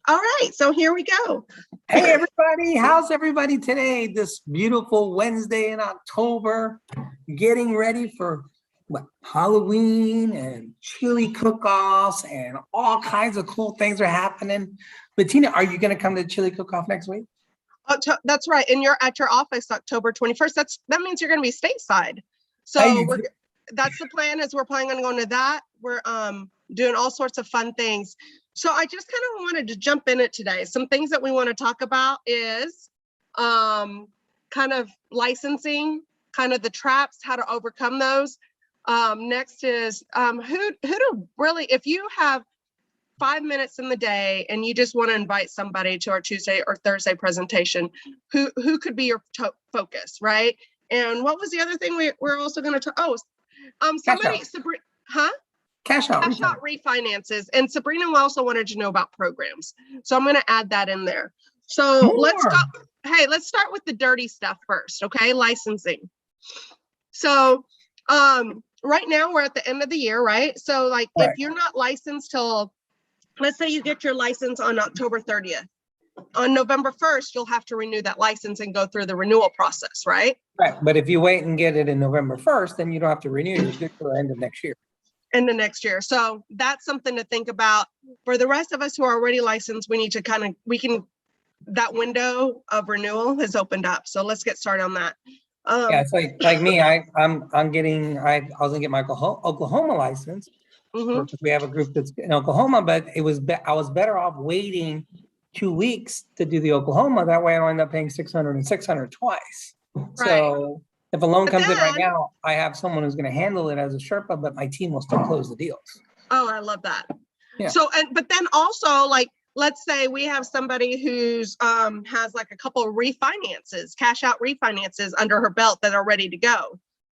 All right, so here we go. Hey everybody, how's everybody today? This beautiful Wednesday in October, getting ready for Halloween and chili cook-offs and all kinds of cool things are happening. Bettina, are you going to come to the chili cook-off next week? That's right, and you're at your office October 21st. That means you're going to be stateside. So Hey, that's the plan. Is we're planning on going to that. We're doing all sorts of fun things. So I just kind of wanted to jump in it today. Some things that we want to talk about is kind of licensing, kind of the traps, how to overcome those. Next is who to really, if you have 5 minutes in the day and you just want to invite somebody to our Tuesday or Thursday presentation, who could be your focus, right? And what was the other thing we're also going to talk? Oh, somebody, Sabrina, huh? Cash out refinances. And Sabrina also wanted to know about programs. So I'm going to add that in there. So let's start with the dirty stuff first. Okay. Licensing. So right now we're at the end of the year, right? So like if you're not licensed till, let's say you get your license on October 30th. On November 1st, you'll have to renew that license and go through the renewal process, right? Right. But if you wait and get it in November 1st, then you don't have to renew. You're good for the end of next year. So that's something to think about. For the rest of us who are already licensed, we need to that window of renewal has opened up. So let's get started on that. Yeah, it's like me. I was gonna get my Oklahoma license. Mm-hmm. We have a group that's in Oklahoma, but I was better off waiting 2 weeks to do the Oklahoma. That way I don't end up paying 600 and 600 twice. Right. So if a loan comes in right now, I have someone who's going to handle it as a Sherpa, but my team will still close the deals. Oh, I love that. Yeah. So, but then also, like, let's say we have somebody who's has like a couple of refinances, cash out refinances under her belt that are ready to go.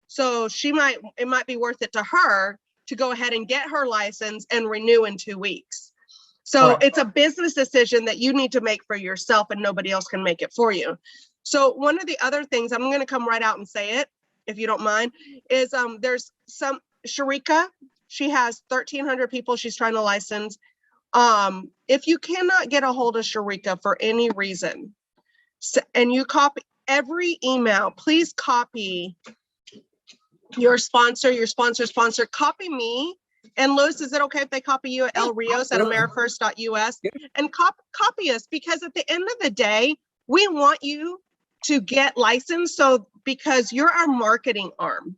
So it might be worth it to her to go ahead and get her license and renew in 2 weeks. So It's a business decision that you need to make for yourself and nobody else can make it for you. So one of the other things, I'm going to come right out and say it, if you don't mind, is there's some Sharika. She has 1,300 people she's trying to license. If you cannot get a hold of Sharika for any reason, and you copy every email, please copy your sponsor, copy me. And Lewis, is it okay if they copy you at El Rios at amerifirst.us and copy us? Because at the end of the day, we want you to get licensed. So because you're our marketing arm,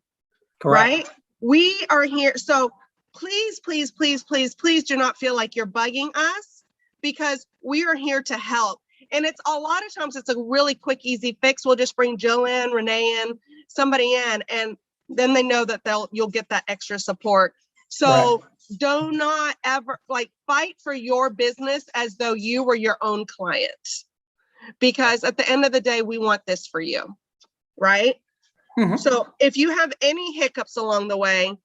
correct. Right? We are here. So please do not feel like you're bugging us, because we are here to help. And it's a lot of times it's a really quick, easy fix. We'll just bring Jill in, Renee in, somebody in, and then they know that you'll get that extra support. So do not ever fight for your business as though you were your own client, because at the end of the day, we want this for you, right? Mm-hmm. So if you have any hiccups along the way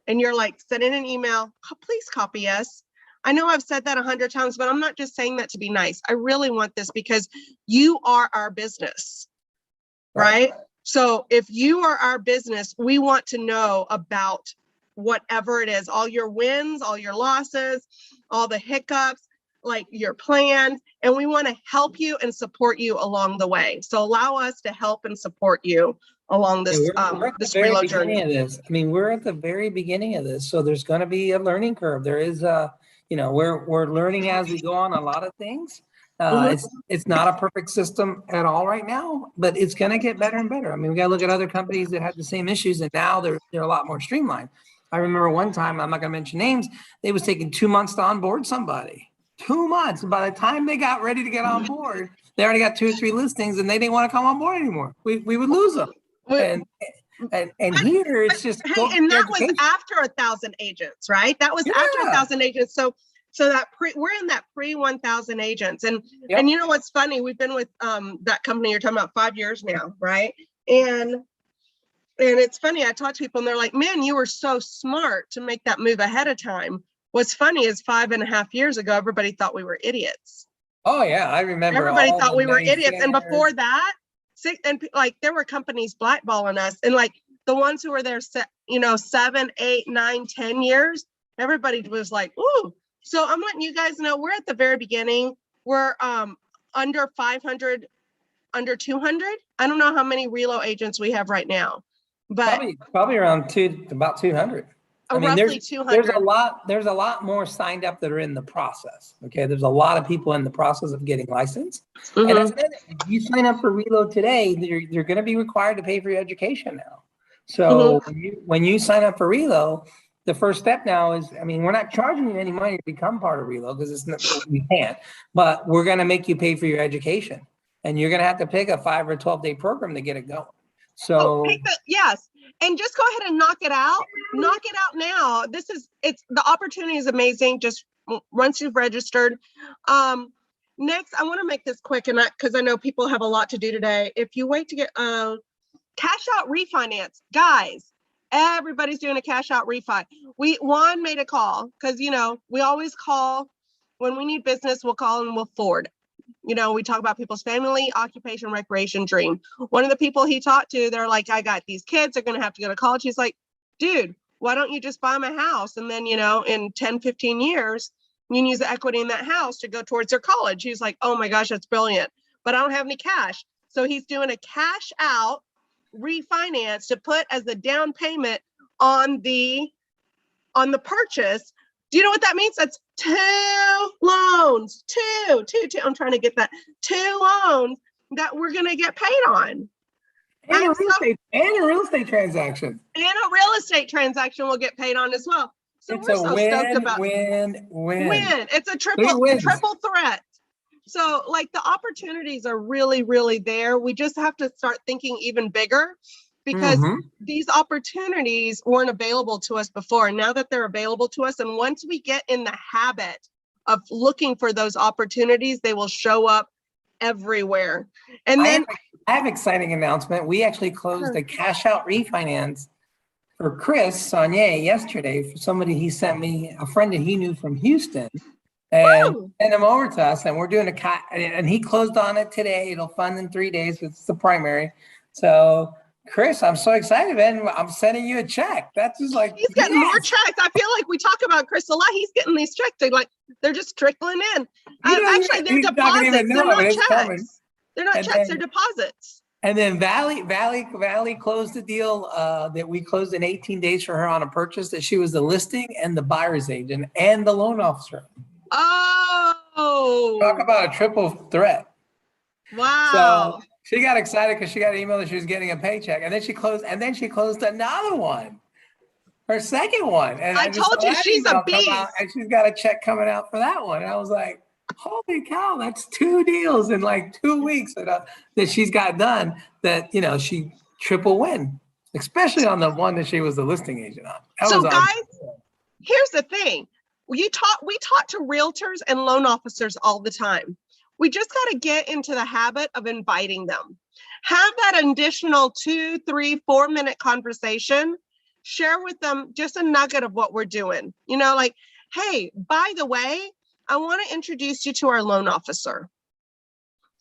and you're like, send in an email, please copy us. I know I've said that 100 times, but I'm not just saying that to be nice. I really want this because you are our business, right? So if you are our business, we want to know about whatever it is, all your wins, all your losses, all the hiccups, like your plans, and we want to help you and support you along the way. So allow us to help and support you along this this reload journey. I mean, we're at the very beginning of this, so there's going to be a learning curve. There is we're learning as we go on a lot of things. It's not a perfect system at all right now, but it's going to get better and better. I mean, we got to look at other companies that had the same issues, and now they're a lot more streamlined. I remember one time, I'm not going to mention names, they was taking 2 months to onboard somebody. 2 months. By the time they got ready to get on board, they already got 2 or 3 listings, and they didn't want to come on board anymore. We would lose them. And here it's just. And that was after 1,000 agents, right? That was after 1,000 agents. So that we're in that pre 1,000 agents, and you know what's funny? We've been with that company you're talking about 5 years now, right? And it's funny. I talk to people and they're like, "Man, you were so smart to make that move ahead of time." What's funny is 5.5 years ago, everybody thought we were idiots. Oh yeah, I remember. Everybody thought we were idiots, and before that, there were companies blackballing us, and like the ones who were there, 7, 8, 9, 10 years, everybody was like, "Ooh, So I'm letting you guys know we're at the very beginning. We're under 500, under 200. I don't know how many relo agents we have right now, but Probably around about 200. I mean, roughly there's 200. a lot more signed up that are in the process. Okay, there's a lot of people in the process of getting licensed. And that's another thing. If you sign up for Reload today, you're going to be required to pay for your education now. So when you sign up for Reload, the first step now is, I mean, we're not charging you any money to become part of Reload because it's not, we can't, but we're going to make you pay for your education, and you're going to have to pick a 5 or 12-day program to get it going. So yes, and just go ahead and knock it out. Knock it out now. The opportunity is amazing. Just once you've registered. Next, I want to make this quick, and because I know people have a lot to do today. If you wait to get cash out refinance, guys, everybody's doing a cash out refi. Juan made a call because we always call when we need business. We'll call and we'll forward. We talk about people's family, occupation, recreation, dream. One of the people he talked to, they're like, I got these kids, they're going to have to go to college. He's like, dude, why don't you just buy my house? And then, in 10, 15 years, you can use the equity in that house to go towards their college. He's like, oh my gosh, that's brilliant. But I don't have any cash. So he's doing a cash out refinance to put as the down payment on the purchase. Do you know what that means? That's 2 loans, two. I'm trying to get that 2 loans that we're going to get paid on. And a real estate transaction. And a real estate transaction will get paid on as well. So it's we're so stoked about win. It's a triple threat. So the opportunities are really, really there. We just have to start thinking even bigger, because these opportunities weren't available to us before. And now that they're available to us, and once we get in the habit of looking for those opportunities, they will show up everywhere. And then I have an exciting announcement. We actually closed a cash out refinance for Chris Saunier yesterday for somebody he sent me, a friend that he knew from Houston, and sent him over to us. And we're doing and he closed on it today. It'll fund in 3 days. It's the primary. So Chris, I'm so excited, man. I'm sending you a check. That's just like, he's getting more checks. I feel like we talk about Chris a lot. He's getting these checks. They're just trickling in. Actually, they're deposits. They're not checks. They're not checks. They're deposits. And then Valley closed the deal that we closed in 18 days for her on a purchase that she was the listing and the buyer's agent and the loan officer. Oh, talk about a triple threat. Wow. So she got excited because she got an email that she was getting a paycheck, and then she closed another one, her second one. And I told you she's a beast. And she's got a check coming out for that one. And I was like, holy cow, that's 2 deals in 2 weeks that she's got done that, she triple win, especially on the one that she was the listing agent on. So guys, here's the thing. We talk to realtors and loan officers all the time. We just got to get into the habit of inviting them. Have that additional 2, 3, 4 minute conversation. Share with them just a nugget of what we're doing. Hey, by the way, I want to introduce you to our loan officer,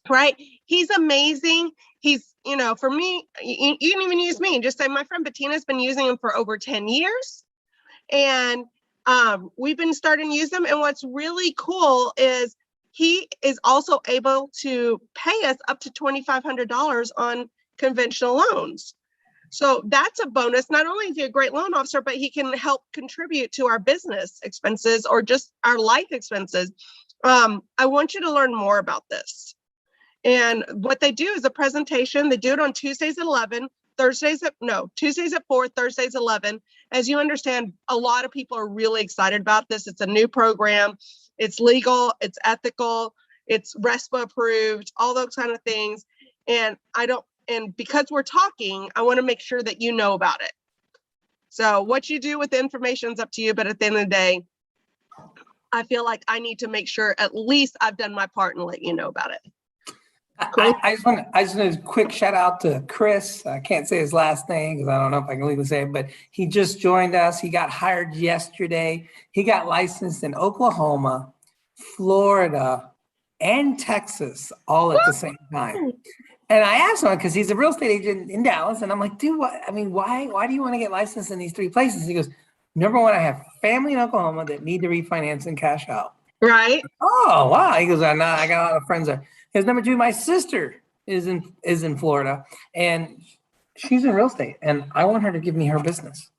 right? He's amazing. He's, for me, you can even use me. Just say, my friend Bettina's been using him for over 10 years. And we've been starting to use him. And what's really cool is he is also able to pay us up to $2,500 on conventional loans. So that's a bonus. Not only is he a great loan officer, but he can help contribute to our business expenses or just our life expenses. I want you to learn more about this. And what they do is a presentation. They do it on Tuesdays at 11, Tuesdays at 4, Thursdays 11. As you understand, a lot of people are really excited about this. It's a new program. It's legal, it's ethical, it's RESPA approved, all those kind of things. And because we're talking, I want to make sure that you know about it. So what you do with the information is up to you. But at the end of the day, I feel like I need to make sure at least I've done my part and let you know about it. Cool. I just want a quick shout out to Chris. I can't say his last name because I don't know if I can legally say it, but he just joined us. He got hired yesterday. He got licensed in Oklahoma, Florida, and Texas all at the same time. And I asked him because he's a real estate agent in Dallas, and I'm like, dude, why do you want to get licensed in these 3 places? He goes, Number one, I have family in Oklahoma that need to refinance and cash out. Right. Oh, wow. He goes, I know, I got a lot of friends there. His number two, my sister is in Florida and she's in real estate and I want her to give me her business.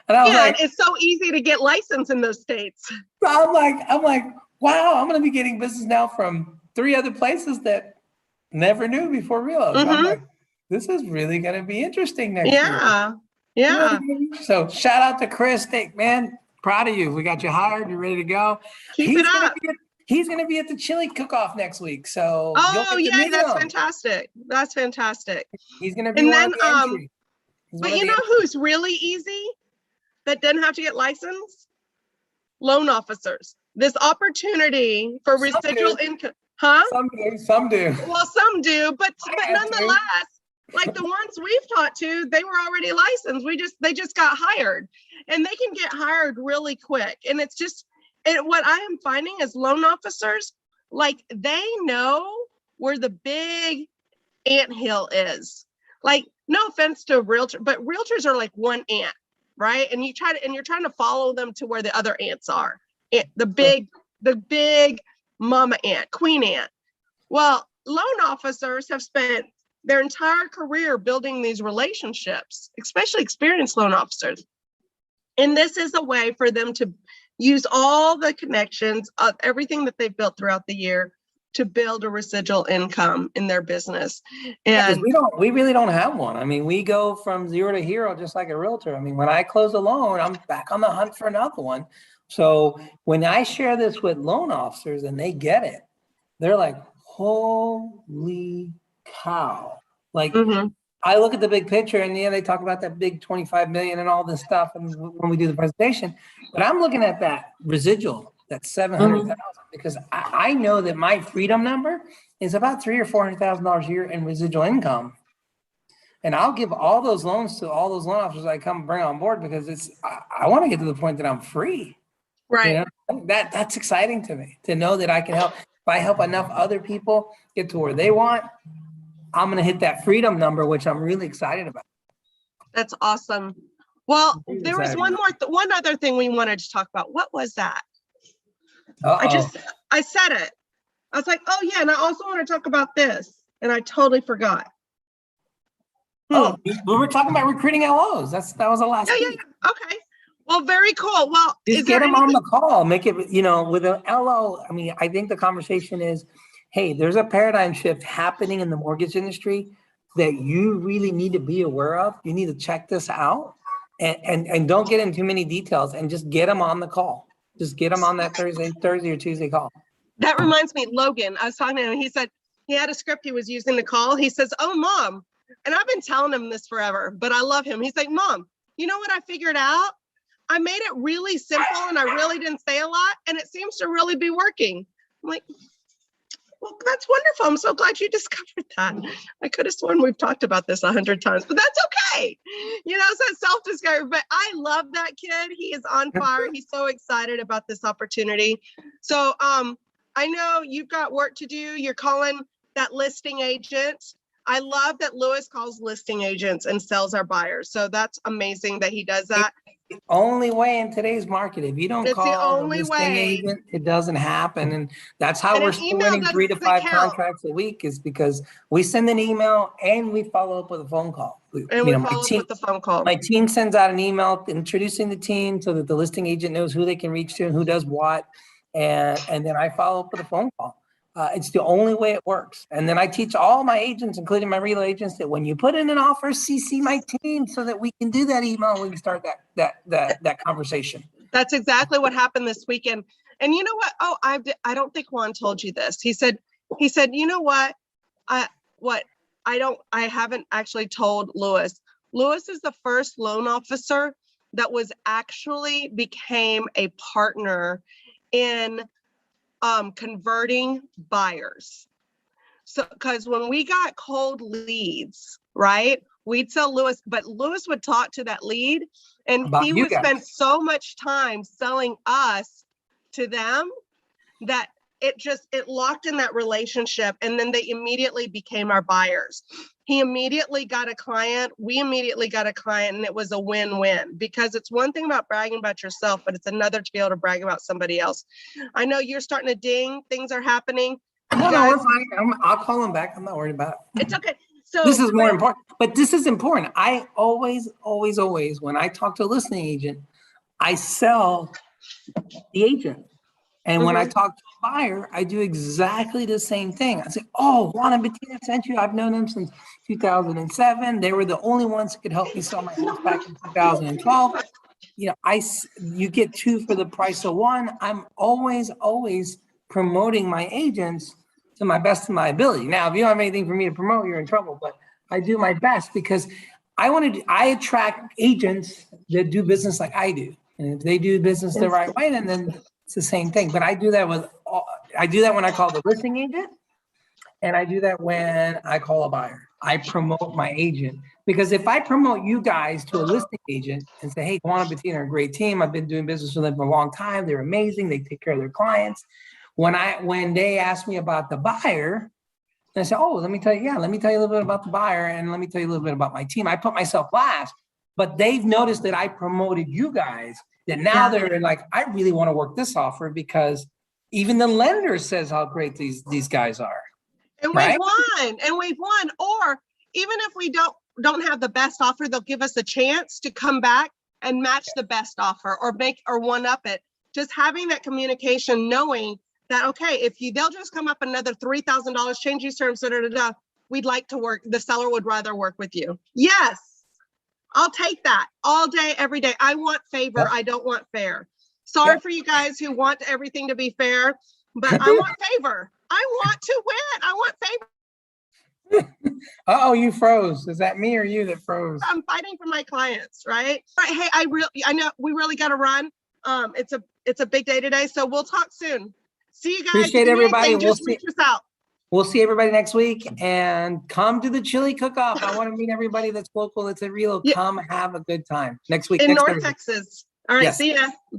And I was Yeah, like, and it's so easy to get licensed in those states. I'm like, wow, I'm going to be getting business now from 3 other places that never knew before Real. I'm Hmm. like, this is really going to be interesting next year. Yeah. Yeah. So shout out to Chris. Man, proud of you. We got you hired. You're ready to go. Keep it up. He's gonna be at the chili cook-off next week. So you'll Oh, get to yeah, meet that's him. fantastic. That's fantastic. He's gonna be And one then, of the entry. but you know who's really easy that doesn't have to get licensed? Loan officers. This opportunity for residual income. Huh? Some do. Well, some do, but I have to. nonetheless, like the ones we've taught to, they were already licensed. They just got hired, and they can get hired really quick. And it's just, and what I am finding is loan officers, like they know where the big anthill is. Like, no offense to a realtor, but realtors are like one ant, right? And you're trying to follow them to where the other ants are. The big mama ant, queen ant. Well, loan officers have spent their entire career building these relationships, especially experienced loan officers. And this is a way for them to use all the connections of everything that they've built throughout the year to build a residual income in their business. And we really don't have one. I mean, we go from zero to hero just like a realtor. I mean, when I close a loan, I'm back on the hunt for another one. So when I share this with loan officers and they get it, they're like, holy cow. Like, I look at the big picture and they talk about that big 25 million and all this stuff and when we do the presentation, but I'm looking at that residual, that 700,000, because I know that my freedom number is about $300,000 or $400,000 a year in residual income. And I'll give all those loans to all those loan officers I come bring on board because I want to get to the point that I'm free. right. You know, that's exciting to me to know that I can help. If I help enough other people get to where they want, I'm going to hit that freedom number, which I'm really excited about. That's awesome. Well, there was one other thing we wanted to talk about. What was that? I said it. I was like, oh yeah, and I also want to talk about this, and I totally forgot. Oh, we were talking about recruiting LOs. That was the last week. Yeah. Okay. Well, very cool. Well, just get them on the call. Make it, with an LO. I mean, I think the conversation is, hey, there's a paradigm shift happening in the mortgage industry that you really need to be aware of. You need to check this out and don't get into too many details and just get them on the call. Just get them on that Thursday or Tuesday call. That reminds me, Logan, I was talking to him. He said he had a script he was using to call. He says, oh, Mom, and I've been telling him this forever, but I love him. He's like, Mom, you know what I figured out? I made it really simple and I really didn't say a lot and it seems to really be working. I'm like, well, that's wonderful. I'm so glad you discovered that. I could have sworn we've talked about this 100 times, but that's okay. So self-discovery, but I love that kid. He is on fire. He's so excited about this opportunity. So I know you've got work to do. You're calling that listing agent. I love that Lewis calls listing agents and sells our buyers. So that's amazing that he does that. The only way in today's market, if you don't call the listing agent, it doesn't happen. And that's how we're still winning 3 to 5 contracts a week, is because we send an email and we follow up with a phone call. And we follow up with the phone call. My team sends out an email introducing the team so that the listing agent knows who they can reach to and who does what. And then I follow up with a phone call. It's the only way it works. And then I teach all my agents, including my real agents, that when you put in an offer, CC my team so that we can do that email and we can start that conversation. That's exactly what happened this weekend. And you know what? Oh, I don't think Juan told you this. He said, you know what? I haven't actually told Lewis. Lewis is the first loan officer that became a partner in converting buyers. So, because when we got cold leads, right, we'd tell Lewis, but Lewis would talk to that lead and he would spend so much time selling us to them that it locked in that relationship. And then they immediately became our buyers. He immediately got a client. We immediately got a client, and it was a win-win, because it's one thing about bragging about yourself, but it's another to be able to brag about somebody else. I know you're starting to ding. Things are happening. No, we're fine. I'll call him back. I'm not worried about it. It's okay. So this is more important, but this is important. I always, when I talk to a listing agent, I sell the agent. And when I talk to a buyer, I do exactly the same thing. I say, oh, Juan and Bettina sent you. I've known them since 2007. They were the only ones who could help me sell my house back in 2012. You know, you get two for the price of one. I'm always promoting my agents to my best of my ability. Now, if you don't have anything for me to promote, you're in trouble, but I do my best because I attract agents that do business like I do. And if they do business the right way, then it's the same thing. But I do that when I call the listing agent, and I do that when I call a buyer. I promote my agent, because if I promote you guys to a listing agent and say, hey, Juan and Bettina are a great team. I've been doing business with them for a long time. They're amazing. They take care of their clients. When they ask me about the buyer, and I say, oh, let me tell you a little bit about the buyer, and let me tell you a little bit about my team. I put myself last, but they've noticed that I promoted you guys, that now they're like, I really want to work this offer, because even the lender says how great these guys are. And we've won. Or even if we don't have the best offer, they'll give us a chance to come back and match the best offer or one up it. Just having that communication, knowing that, okay, they'll just come up another $3,000, change these terms, we'd like to work, the seller would rather work with you. Yes, I'll take that all day, every day. I want favor. I don't want fair. Sorry for you guys who want everything to be fair, but I want favor. I want to win. I want favor. Uh-oh, you froze. Is that me or you that froze? I'm fighting for my clients, right? All right. Hey, I know we really got to run. It's a big day today, so we'll talk soon. See you guys. Appreciate everybody. Just reach us out. We'll see everybody next week, and come to the chili cook-off. I want to meet everybody that's local. It's a real come have a good time next week. In North Texas. All right. See ya. Bye.